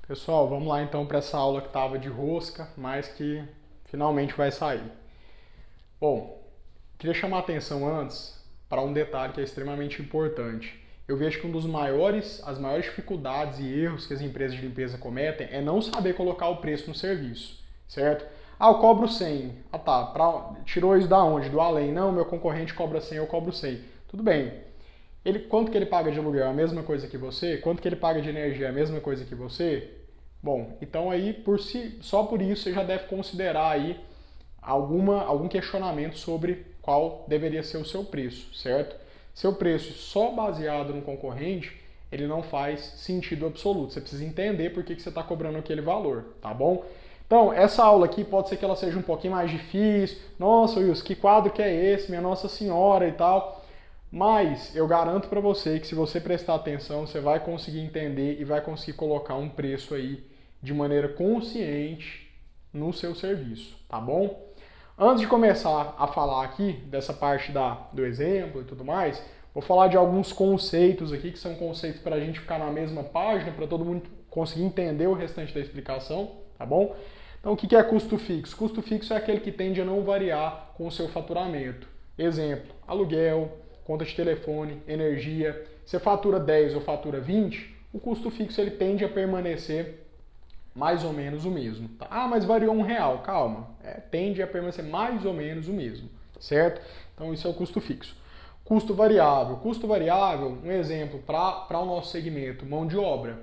Pessoal, vamos lá então para essa aula que estava de rosca, mas que finalmente vai sair. Bom, queria chamar a atenção antes para um detalhe que é extremamente importante. Eu vejo que as maiores dificuldades e erros que as empresas de limpeza cometem é não saber colocar o preço no serviço, certo? Ah, eu cobro 100. Ah tá, tirou isso da onde? Do além. Não, meu concorrente cobra 100, eu cobro 100. Tudo bem. Quanto que ele paga de aluguel? É a mesma coisa que você? Quanto que ele paga de energia? É a mesma coisa que você? Bom, então aí só por isso você já deve considerar aí algum questionamento sobre qual deveria ser o seu preço, certo? Seu preço só baseado no concorrente, ele não faz sentido absoluto. Você precisa entender por que você está cobrando aquele valor, tá bom? Então, essa aula aqui pode ser que ela seja um pouquinho mais difícil. Nossa, Wilson, que quadro que é esse? Minha Nossa Senhora e tal. Mas eu garanto para você que se você prestar atenção, você vai conseguir entender e vai conseguir colocar um preço aí de maneira consciente no seu serviço, tá bom? Antes de começar a falar aqui dessa parte do exemplo e tudo mais, vou falar de alguns conceitos aqui, que são conceitos para a gente ficar na mesma página, para todo mundo conseguir entender o restante da explicação, tá bom? Então, o que é custo fixo? Custo fixo é aquele que tende a não variar com o seu faturamento. Exemplo, aluguel, conta de telefone, energia. Você fatura 10 ou fatura 20, o custo fixo ele tende a permanecer mais ou menos o mesmo. Tá? Ah, mas variou R$1. Calma. Tende a permanecer mais ou menos o mesmo. Certo? Então isso é o custo fixo. Custo variável. Custo variável, um exemplo para o nosso segmento, mão de obra.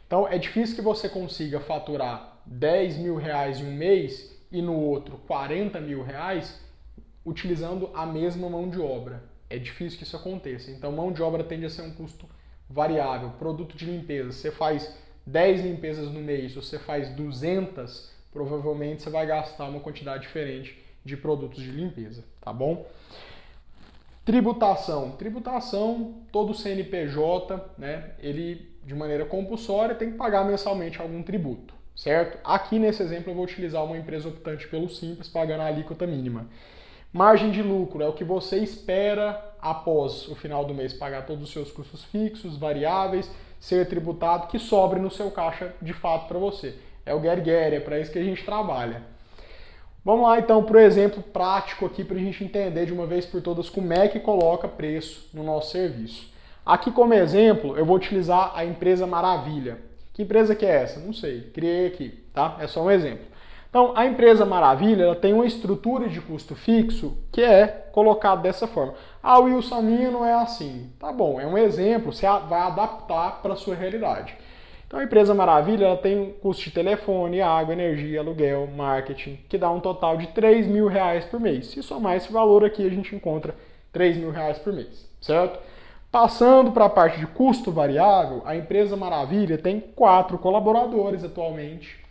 Então é difícil que você consiga faturar R$10.000 em um mês e no outro R$40.000 utilizando a mesma mão de obra. É difícil que isso aconteça. Então mão de obra tende a ser um custo variável. Produto de limpeza, você faz 10 limpezas no mês, você faz 200, provavelmente você vai gastar uma quantidade diferente de produtos de limpeza, tá bom? Tributação. Tributação, todo CNPJ, né, ele de maneira compulsória tem que pagar mensalmente algum tributo, certo? Aqui nesse exemplo eu vou utilizar uma empresa optante pelo Simples, pagando a alíquota mínima. Margem de lucro é o que você espera após o final do mês pagar todos os seus custos fixos, variáveis, ser tributado, que sobre no seu caixa de fato para você. É o get-get, é para isso que a gente trabalha. Vamos lá então para o exemplo prático aqui para a gente entender de uma vez por todas como é que coloca preço no nosso serviço. Aqui como exemplo eu vou utilizar a empresa Maravilha. Que empresa que é essa? Não sei, criei aqui, tá? É só um exemplo. Então, a empresa Maravilha ela tem uma estrutura de custo fixo que é colocado dessa forma. Ah, Wilson, a minha não é assim. Tá bom, é um exemplo, você vai adaptar para a sua realidade. Então, a empresa Maravilha ela tem um custo de telefone, água, energia, aluguel, marketing, que dá um total de R$3.000 por mês. Se somar esse valor aqui, a gente encontra R$3.000 por mês, certo? Passando para a parte de custo variável, a empresa Maravilha tem 4 colaboradores atualmente.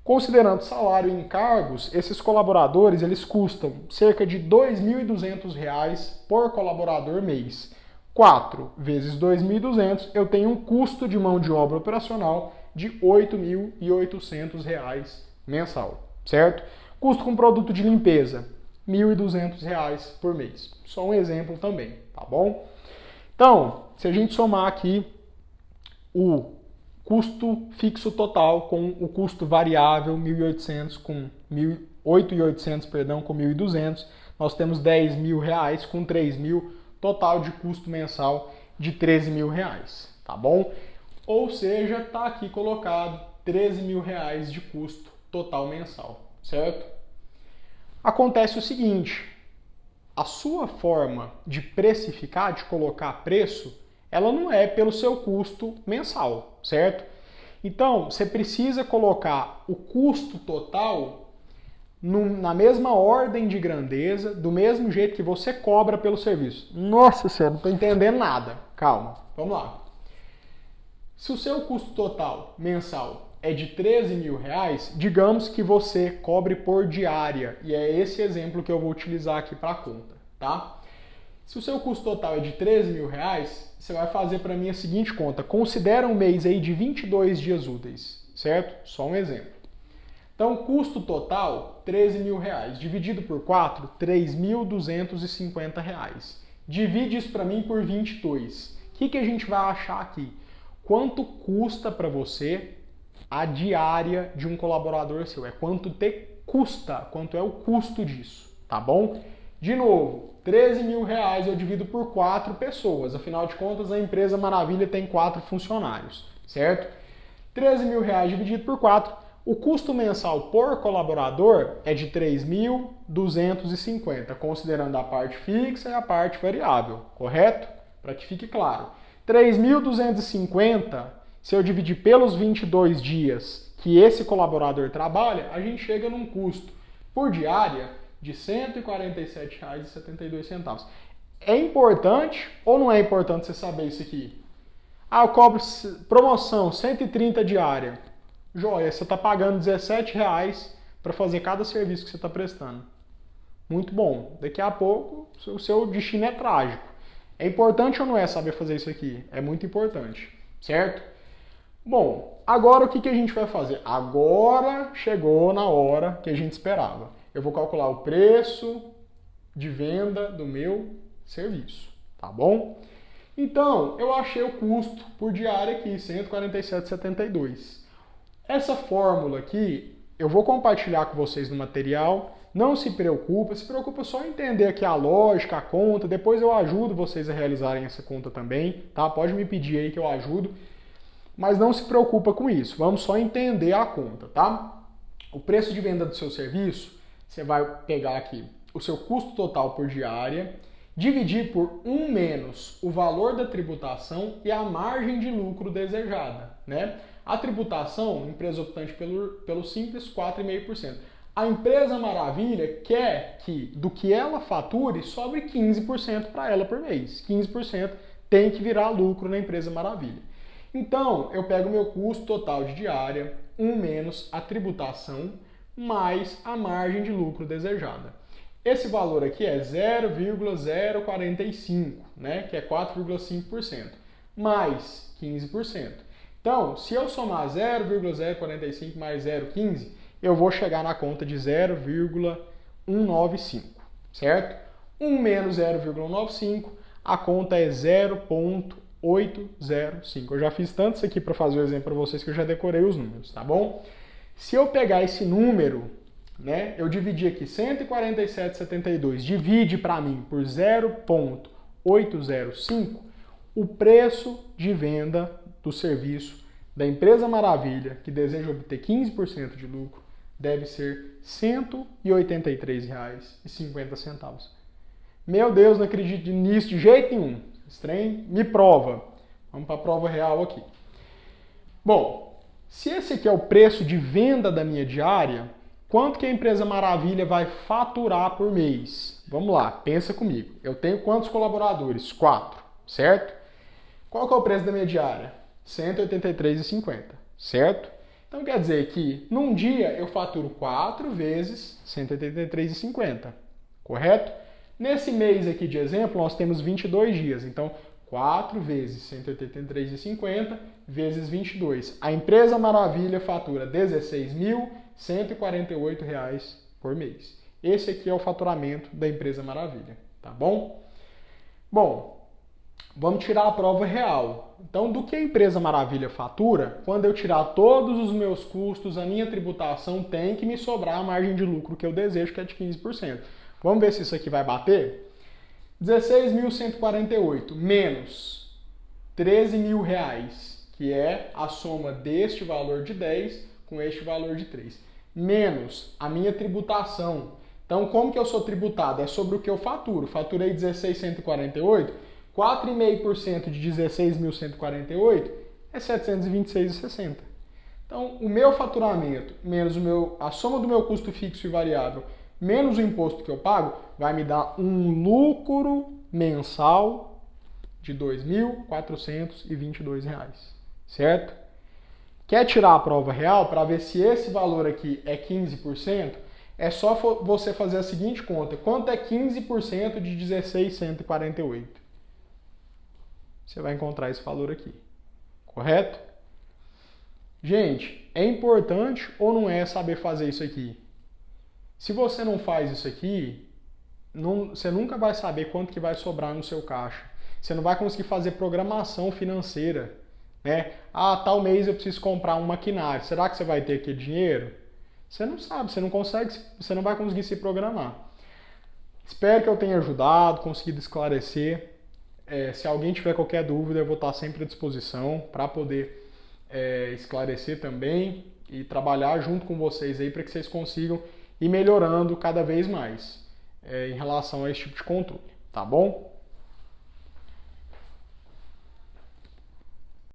Considerando salário e encargos, esses colaboradores eles custam cerca de R$2.200 por colaborador mês. 4 vezes 2.200, eu tenho um custo de mão de obra operacional de R$8.800 mensal, certo? Custo com produto de limpeza, R$1.200 por mês. Só um exemplo também, tá bom? Então, se a gente somar aqui o custo fixo total com o custo variável 1.800 com 8.800, perdão, com 1.200, nós temos R$10.000 com 3.000, total de custo mensal de R$13.000, tá bom? Ou seja, está aqui colocado R$13.000 de custo total mensal, certo? Acontece o seguinte, a sua forma de precificar, de colocar preço, ela não é pelo seu custo mensal, certo? Então, você precisa colocar o custo total na mesma ordem de grandeza, do mesmo jeito que você cobra pelo serviço. Nossa senhora, não estou entendendo nada. Calma, vamos lá. Se o seu custo total mensal é de R$13.000, digamos que você cobre por diária, e é esse exemplo que eu vou utilizar aqui para a conta, tá? Se o seu custo total é de R$13.000, você vai fazer para mim a seguinte conta. Considera um mês aí de 22 dias úteis, certo? Só um exemplo. Então, custo total, R$13.000. Dividido por 4, R$3.250. Divide isso para mim por 22. O que a gente vai achar aqui? Quanto custa para você a diária de um colaborador seu, é quanto te custa, quanto é o custo disso, tá bom? De novo, 13 mil reais eu divido por 4 pessoas, afinal de contas a empresa Maravilha tem 4 funcionários, certo? 13 mil reais dividido por 4, o custo mensal por colaborador é de 3.250, considerando a parte fixa e a parte variável, correto? Para que fique claro. 3.250, se eu dividir pelos 22 dias que esse colaborador trabalha, a gente chega num custo por diária de R$ 147,72. É importante ou não é importante você saber isso aqui? Ah, eu cobro promoção 130 diária. Joia, você está pagando R$17 para fazer cada serviço que você está prestando. Muito bom. Daqui a pouco o seu destino é trágico. É importante ou não é saber fazer isso aqui? É muito importante, certo? Bom, agora o que a gente vai fazer? Agora chegou na hora que a gente esperava. Eu vou calcular o preço de venda do meu serviço, tá bom? Então, eu achei o custo por diária aqui, R$ 147,72. Essa fórmula aqui, eu vou compartilhar com vocês no material. Não se preocupa só em entender aqui a lógica, a conta. Depois eu ajudo vocês a realizarem essa conta também, tá? Pode me pedir aí que eu ajudo. Mas não se preocupa com isso, vamos só entender a conta, tá? O preço de venda do seu serviço, você vai pegar aqui o seu custo total por diária, dividir por 1 menos o valor da tributação e a margem de lucro desejada, né? A tributação, empresa optante pelo Simples, 4,5%. A empresa Maravilha quer que do que ela fature, sobre 15% para ela por mês. 15% tem que virar lucro na empresa Maravilha. Então, eu pego o meu custo total de diária, 1 menos a tributação, mais a margem de lucro desejada. Esse valor aqui é 0,045, né, que é 4,5%, mais 15%. Então, se eu somar 0,045 mais 0,15, eu vou chegar na conta de 0,195, certo? 1 menos 0,195, a conta é 0,805. Eu já fiz tanto isso aqui para fazer o exemplo para vocês que eu já decorei os números, tá bom? Se eu pegar esse número, né, eu dividi aqui 147,72, divide para mim por 0,805, o preço de venda do serviço da empresa Maravilha, que deseja obter 15% de lucro, deve ser R$ 183,50. Meu Deus, não acredito nisso de jeito nenhum. Esse trem me prova. Vamos para a prova real aqui. Bom, se esse aqui é o preço de venda da minha diária, quanto que a empresa Maravilha vai faturar por mês? Vamos lá, pensa comigo. Eu tenho quantos colaboradores? 4, certo? Qual que é o preço da minha diária? R$ 183,50, certo? Então quer dizer que num dia eu faturo 4 vezes R$ 183,50, correto? Nesse mês aqui de exemplo, nós temos 22 dias, então 4 vezes R$ 183,50 vezes 22. A empresa Maravilha fatura R$ 16.148 por mês. Esse aqui é o faturamento da empresa Maravilha, tá bom? Bom, vamos tirar a prova real. Então, do que a empresa Maravilha fatura, quando eu tirar todos os meus custos, a minha tributação tem que me sobrar a margem de lucro que eu desejo, que é de 15%. Vamos ver se isso aqui vai bater? 16.148 menos 13 mil reais, que é a soma deste valor de 10 com este valor de 3, menos a minha tributação. Então, como que eu sou tributado? É sobre o que eu faturo. Faturei 16.148, 4,5% de 16.148 é 726,60. Então, o meu faturamento menos a soma do meu custo fixo e variável menos o imposto que eu pago vai me dar um lucro mensal de R$ 2.422, certo? Quer tirar a prova real para ver se esse valor aqui é 15%? É só você fazer a seguinte conta. Quanto é 15% de 16.148? Você vai encontrar esse valor aqui, correto? Gente, é importante ou não é saber fazer isso aqui? Se você não faz isso aqui, você nunca vai saber quanto que vai sobrar no seu caixa. Você não vai conseguir fazer programação financeira, né? Ah, tal mês eu preciso comprar um maquinário. Será que você vai ter aquele dinheiro? Você não sabe, você não consegue, você não vai conseguir se programar. Espero que eu tenha ajudado, conseguido esclarecer. Se alguém tiver qualquer dúvida, eu vou estar sempre à disposição para poder esclarecer também e trabalhar junto com vocês aí para que vocês consigam ir melhorando cada vez mais em relação a esse tipo de controle, tá bom?